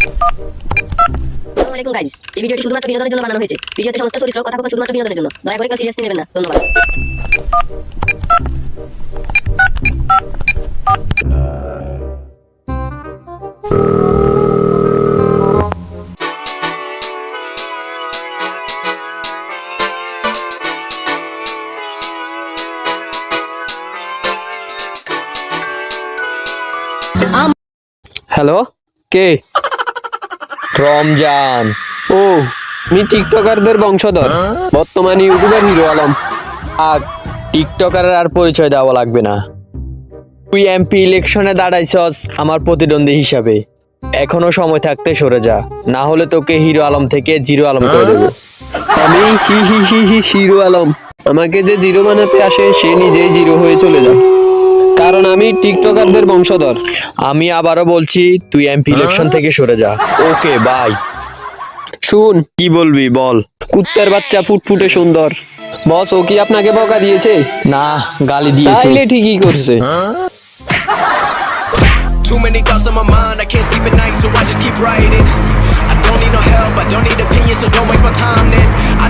আসসালামু আলাইকুম গাইস, এই ভিডিওটি শুধুমাত্র বিনোদনের জন্য বানানো হয়েছে। ভিডিওতে সমস্ত চরিত্র কথা কথা শুধুমাত্র বিনোদনের জন্য। দয়া করে কেউ সিরিয়াসলি নেবেন না। ধন্যবাদ। হ্যালো, কে? রমজান। ও, আমি টিকটকারদের বংশধর, বর্তমান ইউটিউবার হিরো আলম। আগ টিকটকারের আর পরিচয় দেওয়া লাগবে না। তুই এমপি ইলেকশনে দাঁড়াইছস আমার প্রতিদ্বন্দ্বী হিসাবে। এখনো সময় থাকতে সরে যা, না হলে তোকে হিরো আলম থেকে জিরো আলম করে দেবো। আমি হিরো আলম। আমাকে যে জিরো বানাতে আসে সে নিজেই জিরো হয়ে চলে যায়, কারণ আমি টিকটকারদের বংশধর। আমি আবারও বলছি, তুই এমপি ইলেকশন থেকে সরে যা। Okay bye. শুন, কি বলবি বল। কুত্তার বাচ্চা ফুটফুটে সুন্দর। বস, ও কি আপনাকে বকা দিয়েছে? না, গালি দিয়েছে। তাইলে ঠিকই করছে। Too many thoughts on my mind, I can't sleep at night, so I just keep writing. I don't need no help, I don't need opinions, so don't waste my time then. I